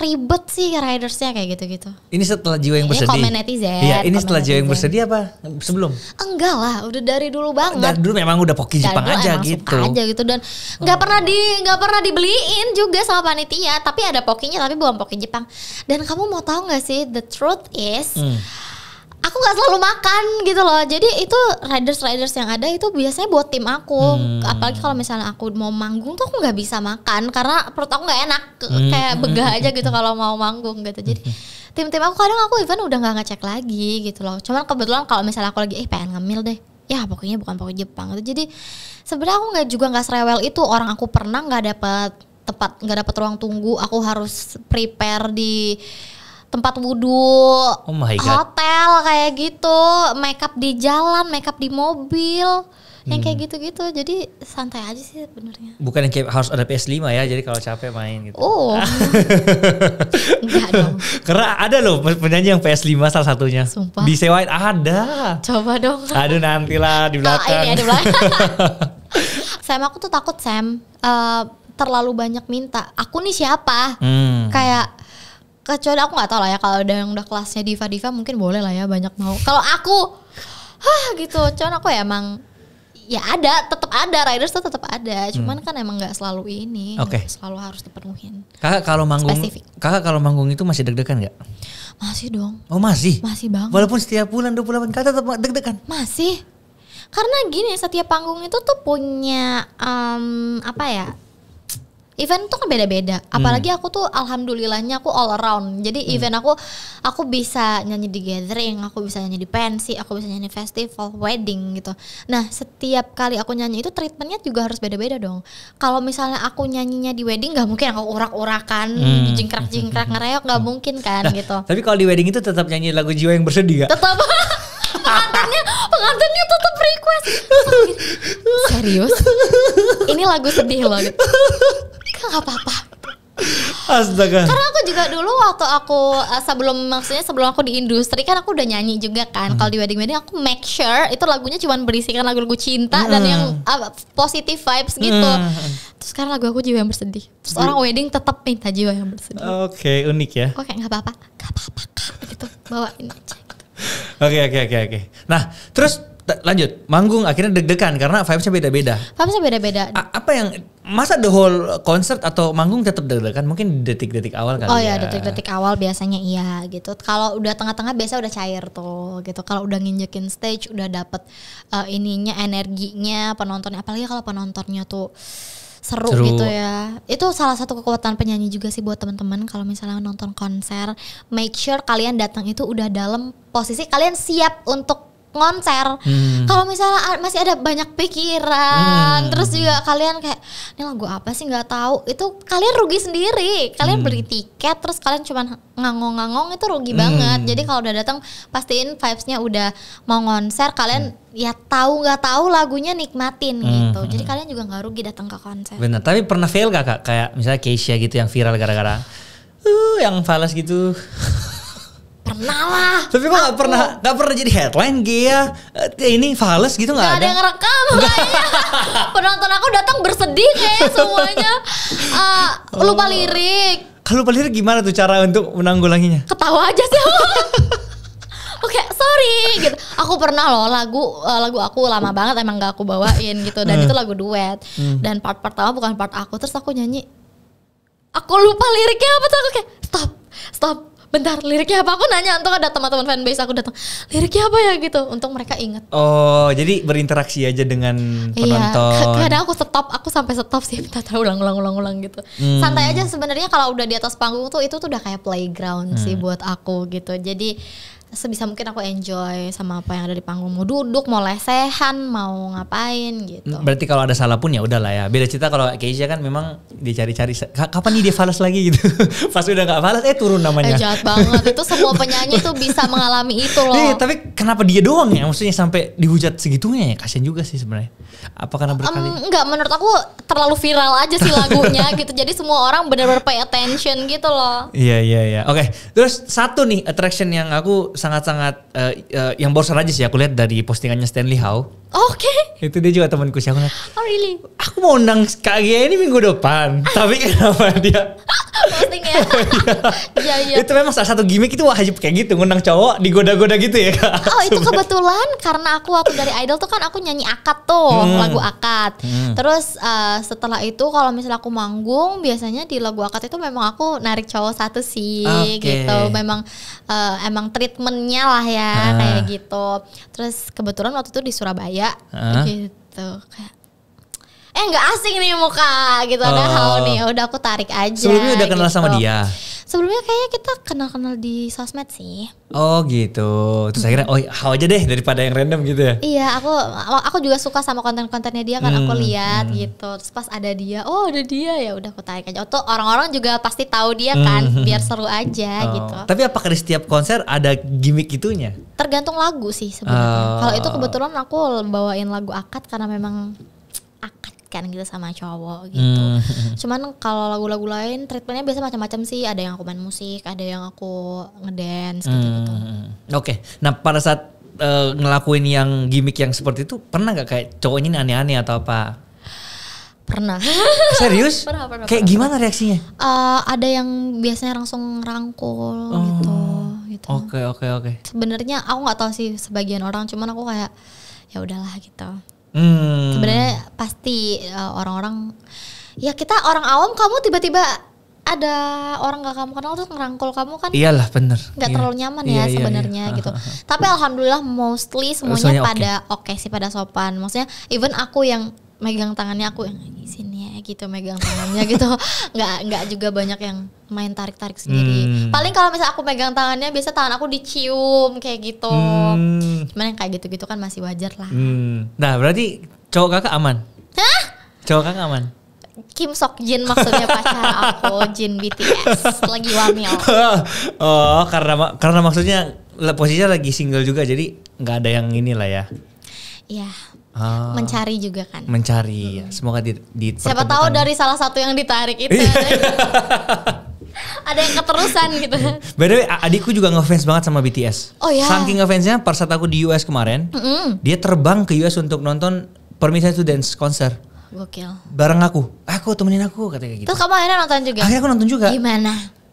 ribet sih ridersnya kayak gitu-gitu. Ini setelah Jiwa yang Bersedih? Komen netizen. Iya, ini setelah Jiwa yang Bersedih apa sebelum? Enggak lah, udah dari dulu banget. Dari dulu memang udah Poki Jepang aja gitu. Suka aja gitu, dan nggak pernah dibeliin juga sama panitia. Tapi ada Pokinya, tapi bukan Poki Jepang. Dan kamu mau tahu nggak sih, the truth is, aku nggak selalu makan gitu loh. Jadi itu riders yang ada itu biasanya buat tim aku. Apalagi kalau misalnya aku mau manggung tuh aku nggak bisa makan karena perut aku nggak enak, kayak begah aja gitu kalau mau manggung gitu. Jadi tim-tim aku kadang aku even udah nggak ngecek lagi gitu loh. Cuman kebetulan kalau misalnya aku lagi pengen ngemil deh, ya pokoknya bukan Poki Jepang gitu. Jadi sebenarnya aku nggak serewel itu. Orang aku pernah nggak dapet ruang tunggu, aku harus prepare di tempat wudhu, hotel kayak gitu, makeup di jalan, makeup di mobil, yang kayak gitu-gitu. Jadi santai aja sih sebenarnya. Bukan yang kayak harus ada PS5 ya, jadi kalau capek main gitu. Oh, enggak dong. Karena ada loh penyanyi yang PS5 salah satunya. Sumpah. Disewain ada. Coba dong. Aduh nantilah di belakang. Ini di belakang. Sam, aku tuh takut Sam, terlalu banyak minta. Aku nih siapa? Kayak kecuali aku nggak tahu lah ya, kalau ada yang udah kelasnya diva mungkin boleh lah ya banyak mau. Kalau aku gitu, cuman aku ya emang ya tetap ada riders tuh tetap ada, cuman kan emang nggak selalu ini, selalu harus dipenuhin. Kakak kalau manggung itu masih deg-degan nggak? Masih dong. Oh masih banget. Walaupun setiap bulan 28 kali tetap deg-degan. Masih, karena gini, setiap panggung itu tuh punya apa ya, event tuh kan beda-beda. Apalagi aku tuh alhamdulillahnya aku all around. Jadi event aku bisa nyanyi di gathering, aku bisa nyanyi di pensi, aku bisa nyanyi festival, wedding gitu. Nah setiap kali aku nyanyi itu treatmentnya juga harus beda-beda dong. Kalau misalnya aku nyanyinya di wedding, nggak mungkin aku urak-urakan, jingkrak-jingkrak ngereok, nggak mungkin kan gitu. Tapi kalau di wedding itu tetap nyanyi lagu Jiwa yang Bersedih gak? Tetap. pengantinnya tetap request. Serius? Ini lagu sedih loh gitu. Gak apa-apa. Astaga. Karena aku juga dulu waktu aku sebelum aku di industri kan aku udah nyanyi juga kan. Kalau di wedding aku make sure itu lagunya cuma berisikan lagu-lagu cinta dan yang positive vibes gitu. Terus sekarang lagu aku Jiwa yang Bersedih. Terus orang wedding tetap minta Jiwa yang Bersedih. Oke, unik ya. Kok kayak gak apa-apa kak gitu, bawain aja gitu. Oke. Nah terus lanjut manggung, akhirnya deg-degan karena vibesnya beda-beda. Apa yang masa the whole concert atau manggung tetap deg-degan? Mungkin detik-detik awal kali. Oh ya, detik-detik awal biasanya iya gitu. Kalau udah tengah-tengah biasa udah cair tuh gitu. Kalau udah nginjekin stage udah dapet ininya, energinya penontonnya. Apalagi kalau penontonnya tuh seru gitu ya. Itu salah satu kekuatan penyanyi juga sih buat teman-teman. Kalau misalnya nonton konser, make sure kalian datang itu udah dalam posisi kalian siap untuk konser. Kalau misalnya masih ada banyak pikiran, terus juga kalian kayak ini lagu apa sih nggak tahu, itu kalian rugi sendiri. Kalian beli tiket terus kalian cuman ngangong-ngangong, itu rugi banget. Jadi kalau udah datang pastiin vibes-nya udah mau konser, kalian ya tahu nggak tahu lagunya nikmatin gitu. Jadi kalian juga nggak rugi datang ke konser. Benar. Tapi pernah fail gak Kak? Kayak misalnya Keisha gitu yang viral gara-gara yang falas gitu. Pernah lah. Tapi kok gak pernah jadi headline Gia ini fals gitu, gak ada? Gak ada yang ngerekam kayaknya. Penonton aku datang bersedih kayaknya semuanya. Lupa lirik. Kalau lupa lirik gimana tuh cara untuk menanggulanginya? Ketawa aja sih. Oke, sorry gitu. Aku pernah loh lagu aku lama banget emang gak aku bawain gitu. Dan itu lagu duet. Dan part pertama bukan part aku. Terus aku nyanyi, aku lupa liriknya apa tuh. Aku kayak stop, bentar, liriknya apa? Aku nanya, untuk ada teman-teman fanbase aku datang, liriknya apa ya gitu. Untung mereka inget. Oh, jadi berinteraksi aja dengan penonton. Iya, kadang aku sampai stop sih, minta ulang gitu. Santai aja sebenarnya kalau udah di atas panggung tuh, itu tuh udah kayak playground sih buat aku gitu. Jadi sebisa mungkin aku enjoy sama apa yang ada di panggung, mau duduk, mau lesehan, mau ngapain gitu. Berarti kalau ada salah pun ya udahlah ya. Beda cerita kalau Keisha kan memang dicari-cari kapan nih dia falas lagi gitu. Pas udah gak falas turun namanya. Jahat banget. Itu semua penyanyi tuh bisa mengalami itu loh. Tapi kenapa dia doang ya? Maksudnya sampai dihujat segitunya ya? Kasian juga sih sebenarnya. Apa karena berkali? Enggak, menurut aku terlalu viral aja sih lagunya gitu. Jadi semua orang benar-benar pay attention gitu loh. Iya. Oke. Terus satu nih attraction yang aku sangat-sangat yang barusan aja sih aku lihat dari postingannya Stanley Howe. Oke. Itu dia juga temanku sih. Aku lihat, Oh really? aku mau undang KG ini minggu depan. Tapi kenapa dia posting ya? Iya. Itu memang salah satu gimmick itu wajib kayak gitu, ngundang cowok digoda-goda gitu ya Kak. Oh itu kebetulan karena aku waktu dari Idol tuh kan aku nyanyi akad tuh, lagu akad. Terus setelah itu kalau misalnya aku manggung, biasanya di lagu akad itu memang aku narik cowok satu sih gitu. Memang emang treatmentnya lah ya kayak gitu. Terus kebetulan waktu itu di Surabaya gitu kayak nggak asing nih muka gitu, ada hal nih, udah aku tarik aja. Sebelumnya udah kenal gitu. sama dia? Sebelumnya kayaknya kita kenal-kenal di sosmed sih. Oh gitu. Terus akhirnya How aja deh daripada yang random gitu ya? Iya, aku juga suka sama konten-kontennya dia kan, aku lihat gitu. Terus pas ada dia, ya udah aku tarik aja. Tuh orang-orang juga pasti tahu dia kan, biar seru aja gitu. Tapi apakah di setiap konser ada gimmick itunya? Tergantung lagu sih sebenarnya. Kalau itu kebetulan aku bawain lagu akad karena memang akad kan gitu sama cowok gitu. Cuman kalau lagu-lagu lain treatmentnya biasa macam-macam sih. Ada yang aku main musik, ada yang aku ngedance gitu. Oke. Nah pada saat ngelakuin yang gimmick yang seperti itu, pernah gak kayak cowoknya ini aneh-aneh atau apa? Pernah. Serius? Pernah. Kayak gimana reaksinya? Ada yang biasanya langsung rangkul gitu. Oke. Sebenarnya aku nggak tahu sih sebagian orang, cuman aku kayak ya udahlah gitu. Sebenarnya pasti orang-orang, ya kita orang awam, kamu tiba-tiba ada orang gak kamu kenal terus ngerangkul kamu kan? Iyalah bener. Gak terlalu nyaman ya sebenarnya gitu. Tapi alhamdulillah mostly semuanya pada oke sih, pada sopan. Maksudnya even aku yang megang tangannya, aku yang sini ya gitu, megang tangannya gitu. Nggak juga banyak yang main tarik-tarik sendiri. Paling kalau misalnya aku megang tangannya, biasa tangan aku dicium kayak gitu. Cuman yang kayak gitu-gitu kan masih wajar lah. Nah berarti cowok kakak aman? Hah? Cowok kakak aman? Kim Sok Jin maksudnya pacar aku, Jin BTS lagi wamil. karena maksudnya posisinya lagi single juga, jadi nggak ada yang inilah ya. Iya. Mencari juga kan. Mencari ya. Semoga di siapa tahu dari salah satu yang ditarik itu ada yang keterusan gitu. By the way, adikku juga ngefans banget sama BTS. Oh ya. Saking ngefansnya, pas saat aku di US kemarin, dia terbang ke US untuk nonton Permission to Dance konser. Gokil. Bareng aku temenin aku katanya gitu. Terus kamu akhirnya nonton juga? Akhirnya aku nonton juga. Gimana?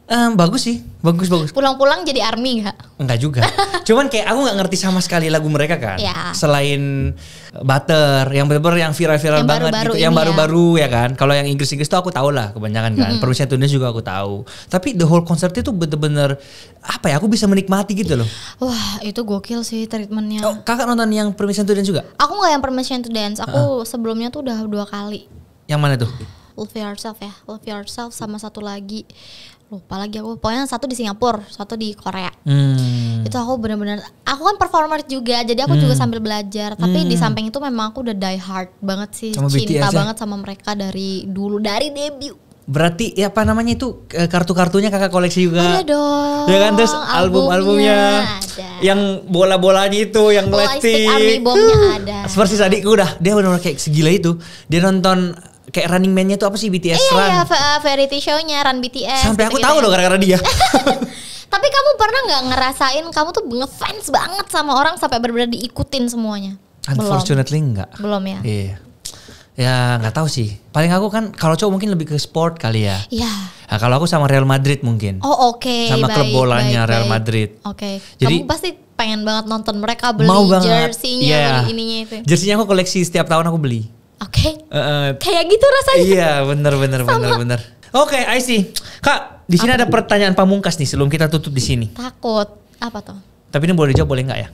Bagus sih, bagus. Pulang-pulang jadi ARMY gak? Enggak juga. Cuman kayak aku gak ngerti sama sekali lagu mereka kan. Ya. Selain Butter, yang bener-bener yang viral-viral yang banget baru-baru gitu. Yang baru-baru ya kan. Kalau yang Inggris-Inggris tuh aku tahu lah kebanyakan kan. Permission to Dance juga aku tahu. Tapi the whole concert itu bener-bener apa ya, aku bisa menikmati gitu loh. Wah itu gokil sih treatmentnya. Kakak nonton yang Permission to Dance juga? Aku gak yang Permission to Dance. Aku sebelumnya tuh udah 2 kali. Yang mana tuh? Love Yourself ya. Love Yourself sama satu lagi. lupa lagi aku, pokoknya satu di Singapura, satu di Korea. Itu aku benar-benar, aku kan performer juga, jadi aku juga sambil belajar. Tapi di samping itu memang aku udah die hard banget sih, sama cinta BTS banget sama mereka dari dulu, dari debut. Berarti ya apa namanya itu, kartu-kartunya kakak koleksi juga? Ada dong. Ya kan, terus album-albumnya ada. yang bola-bolanya itu, yang Plastic Lesti. Army Bomb-nya ada. Seperti adikku dia benar-benar kayak segila itu. Dia nonton kayak Running Man-nya itu apa sih, BTS Run. Iya, variety show-nya Run BTS. Sampai aku gitu-gitu tahu ya. loh gara-gara dia. Tapi kamu pernah nggak ngerasain kamu tuh ngefans banget sama orang sampai benar-benar diikutin semuanya? Unfortunately enggak. Belum ya? Iya. Ya nggak tahu sih. Paling aku kan kalau cowok mungkin lebih ke sport kali ya. Iya. Nah, kalau aku sama Real Madrid mungkin. Oh oke. Sama klub bolanya Real baik. Madrid. Oke. Jadi Kamu pasti pengen banget nonton mereka beli mau banget. jersey-nya, Iya. beli ininya itu. Jersey-nya aku koleksi setiap tahun aku beli. Oke. Kayak gitu rasanya. Iya, bener. Oke, I see. Kak, di sini ada pertanyaan pamungkas nih sebelum kita tutup di sini. Takut. Apa tuh? Tapi ini boleh dijawab boleh nggak ya?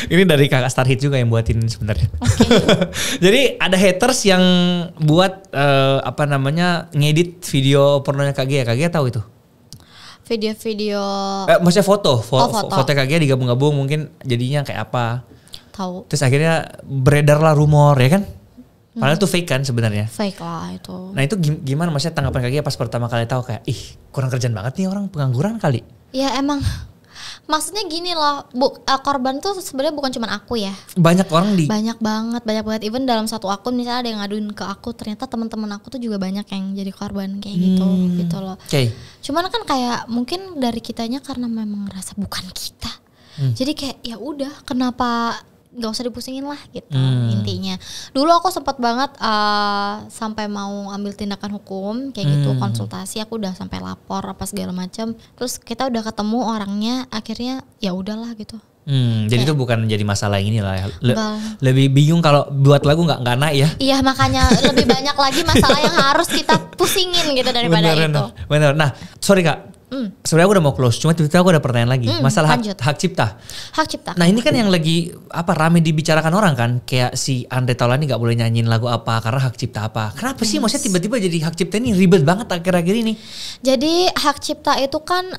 Ini dari kakak Starhit juga yang buatin sebenarnya. Jadi ada haters yang buat ngedit video pornonya Kak Gia. Kak Gia tahu itu? Video-video Maksudnya foto. foto. Foto Kak Gia digabung-gabung mungkin jadinya kayak apa. tahu. Terus akhirnya beredarlah rumor ya kan? Padahal itu fake kan sebenarnya. Fake lah itu. Nah itu gimana maksudnya tanggapan Kak Gia pas pertama kali tahu kayak kurang kerjaan banget nih orang, pengangguran kali. Ya emang maksudnya gini loh, korban tuh sebenarnya bukan cuma aku ya. Banyak orang Banyak banget. Even dalam satu akun misalnya ada yang ngaduin ke aku, ternyata teman-teman aku tuh juga banyak yang jadi korban kayak gitu loh. Okay. Cuman kan kayak mungkin dari kitanya karena memang ngerasa bukan kita. Jadi kayak ya udah, kenapa nggak usah dipusingin lah gitu intinya. Dulu aku sempat banget sampai mau ambil tindakan hukum kayak gitu, konsultasi, aku udah sampai lapor apa segala macam. Terus kita udah ketemu orangnya, akhirnya ya udahlah gitu. Jadi itu bukan jadi masalah ini lah ya. Lebih bingung kalau buat lagu nggak naik ya. Iya, makanya lebih banyak lagi masalah yang harus kita pusingin gitu daripada itu. Bener. Nah, sorry Kak. Sebenarnya aku udah mau close, cuma tiba-tiba aku ada pertanyaan lagi. Masalah hak cipta. Hak cipta. Nah ini kan yang lagi rame dibicarakan orang kan, kayak si Andre Taulany nggak boleh nyanyiin lagu apa karena hak cipta apa. Kenapa sih maksudnya tiba-tiba jadi hak cipta ini ribet banget akhir-akhir ini? Jadi hak cipta itu kan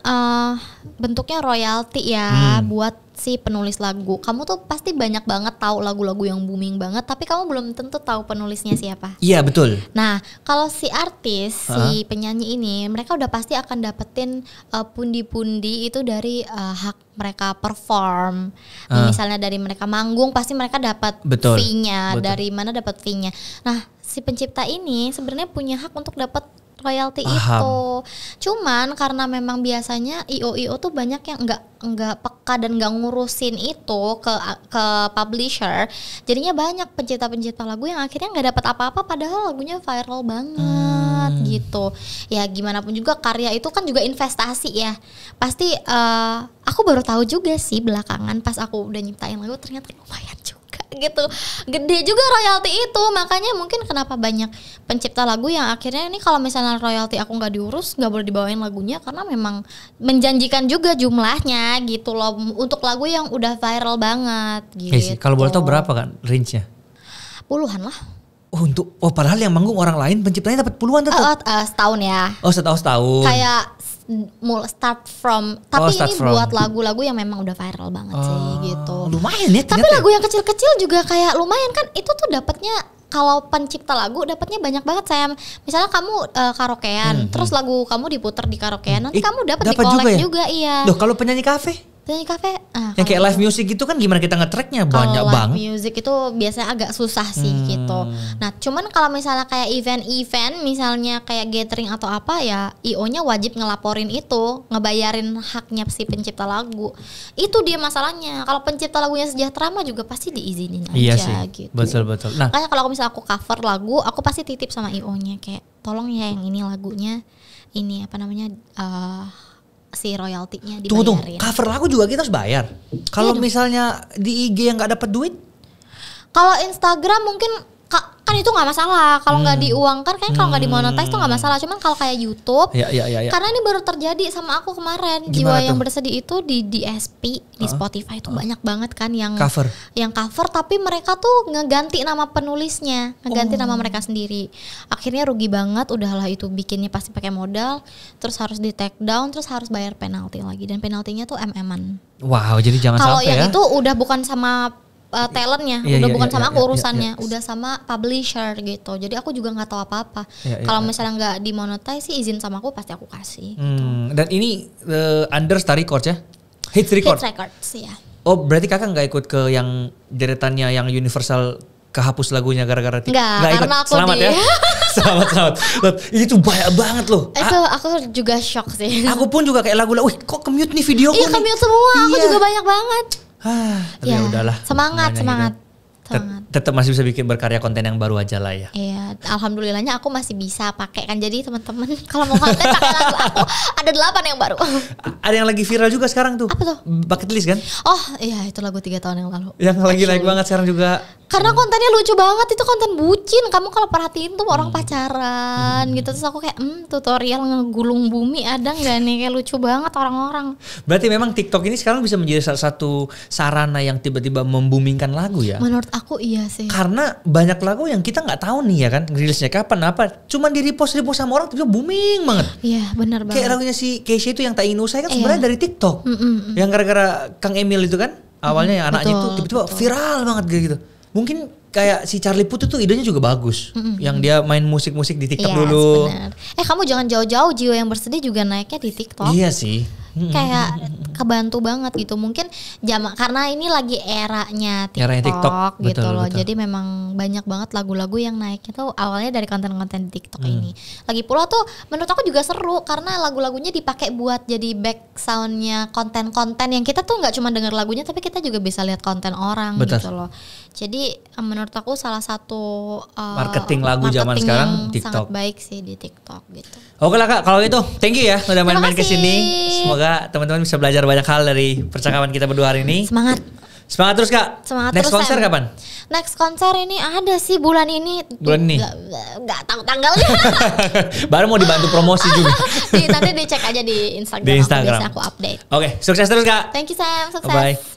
bentuknya royalti ya buat si penulis lagu. Kamu tuh pasti banyak banget tahu lagu-lagu yang booming banget, tapi kamu belum tentu tahu penulisnya siapa. Iya betul. Nah kalau si artis, si penyanyi ini, mereka udah pasti akan dapetin pundi-pundi itu dari hak mereka perform. Misalnya dari mereka manggung, pasti mereka dapat fee-nya. Dari mana dapat fee-nya? Nah si pencipta ini sebenarnya punya hak untuk dapat royalti itu. Cuman karena memang biasanya IO tuh banyak yang nggak peka dan nggak ngurusin itu ke publisher. Jadinya banyak pencipta lagu yang akhirnya nggak dapat apa-apa padahal lagunya viral banget gitu. Ya gimana pun juga karya itu kan juga investasi ya. Pasti aku baru tahu juga sih belakangan pas aku udah nyiptain lagu ternyata lumayan juga gitu, gede juga royalti itu. Makanya mungkin kenapa banyak pencipta lagu yang akhirnya ini kalau misalnya royalti aku nggak diurus, nggak boleh dibawain lagunya karena memang menjanjikan juga jumlahnya gitu loh untuk lagu yang udah viral banget gitu. Kalau boleh tahu berapa kan range-nya? Puluhan lah. Padahal yang manggung orang lain penciptanya dapat puluhan tuh. Setahun ya. Setahun. Kayak start from, tapi ini buat lagu-lagu yang memang udah viral banget sih gitu. Lumayan ya. Tapi lagu yang kecil-kecil juga kayak lumayan kan, itu tuh dapatnya kalau pencipta lagu dapatnya banyak banget saya. Misalnya kamu karaokean, terus lagu kamu diputer di karaokean, nanti kamu dapat di collect juga iya. Loh kalau penyanyi kafe? Penyanyi kafe yang kayak live music gitu kan gimana kita nge-tracknya banyak banget. Live music itu biasanya agak susah sih gitu. Nah cuman kalau misalnya kayak event misalnya kayak gathering atau apa ya, IO-nya wajib ngelaporin itu, ngebayarin haknya si pencipta lagu. Itu dia masalahnya. Kalau pencipta lagunya sejahtera mah juga pasti diizinin aja sih, gitu. Betul. Nah makanya kalau misalnya aku cover lagu, aku pasti titip sama IO-nya kayak tolong ya yang ini lagunya ini apa namanya si royaltinya dibayarin. Cover lagu juga kita harus bayar. Kalau misalnya di IG yang nggak dapat duit? Kalau Instagram mungkin kan itu nggak masalah kalau nggak diuangkan, kan kalau nggak dimonetize tuh nggak masalah. Cuman kalau kayak YouTube, Ya. karena ini baru terjadi sama aku kemarin. Gimana Jiwa tuh? yang bersedih itu di DSP di Spotify itu banyak banget kan yang cover, tapi mereka tuh ngeganti nama penulisnya, ngeganti nama mereka sendiri. Akhirnya rugi banget. Udahlah, itu bikinnya pasti pakai modal, terus harus di take down, terus harus bayar penalti lagi, dan penaltinya tuh MM-an. Wow, jadi jangan Kalau sampai yang ya. itu udah bukan sama talentnya, udah bukan sama aku urusannya, udah sama publisher gitu. Jadi aku juga nggak tahu apa-apa. Kalau misalnya nggak dimonetize sih, izin sama aku pasti aku kasih. Gitu. Dan ini under Star Records ya? Hits Records ya. Oh, berarti kakak nggak ikut ke yang deretannya yang Universal kehapus lagunya gara-gara nggak ikut. Karena aku Selamat ya. Selamat. Itu banyak banget loh. Itu aku juga shock sih. Aku pun juga kayak lagu-lagu, wih kok kemute nih video. Iya, kemute semua. Aku juga banyak banget. Tapi ya udahlah. Semangat. Tetap masih bisa bikin berkarya konten yang baru aja lah ya. Iya, alhamdulillahnya aku masih bisa pakai kan. Jadi teman-teman kalau mau konten pakai lagu aku, ada 8 yang baru. Ada yang lagi viral juga sekarang tuh. Apa tuh? Bucket List kan? Oh iya, itu lagu 3 tahun yang lalu. Yang lagi naik banget sekarang juga. Karena kontennya lucu banget, itu konten bucin. Kamu kalau perhatiin tuh orang pacaran gitu. Terus aku kayak tutorial ngegulung bumi ada nggak nih, kayak lucu banget orang-orang. Berarti memang TikTok ini sekarang bisa menjadi salah satu sarana yang tiba-tiba membumingkan lagu ya? Menurut aku iya sih. Karena banyak lagu yang kita nggak tahu nih ya kan, rilisnya kapan apa. Cuman di repost sama orang tiba-tiba booming banget. Iya, benar banget. Kayak lagunya si Keisha itu yang tak ingin usai kan sebenarnya dari TikTok. Yang gara-gara Kang Emil itu kan awalnya yang anaknya itu tiba-tiba viral banget gitu. Mungkin kayak si Charlie Puth itu idenya juga bagus. Yang dia main musik-musik di TikTok dulu. Bener. Kamu jangan jauh-jauh, Jiwa yang Bersedih juga naiknya di TikTok. Iya sih. Kayak kebantu banget gitu. Mungkin karena ini lagi eranya TikTok gitu betul, loh. betul. Jadi memang banyak banget lagu-lagu yang naiknya tuh awalnya dari konten-konten di TikTok ini. Lagi pula tuh menurut aku juga seru karena lagu-lagunya dipakai buat jadi back soundnya konten-konten yang kita tuh nggak cuma denger lagunya, tapi kita juga bisa lihat konten orang. Betul. Gitu loh. Jadi menurut aku salah satu marketing lagu zaman sekarang TikTok. Sangat baik sih di TikTok gitu. Oke lah Kak, kalau gitu thank you ya udah main-main kesini. Semoga teman-teman bisa belajar banyak hal dari percakapan kita berdua hari ini. Semangat terus Kak. Next konser kapan? Next konser ini ada sih bulan ini. Bulan ini? Gak tahu tanggalnya. Baru mau dibantu promosi juga. Nanti dicek aja di Instagram. Di Instagram. Aku update. Oke, sukses terus Kak. Thank you Sam, sukses. Bye.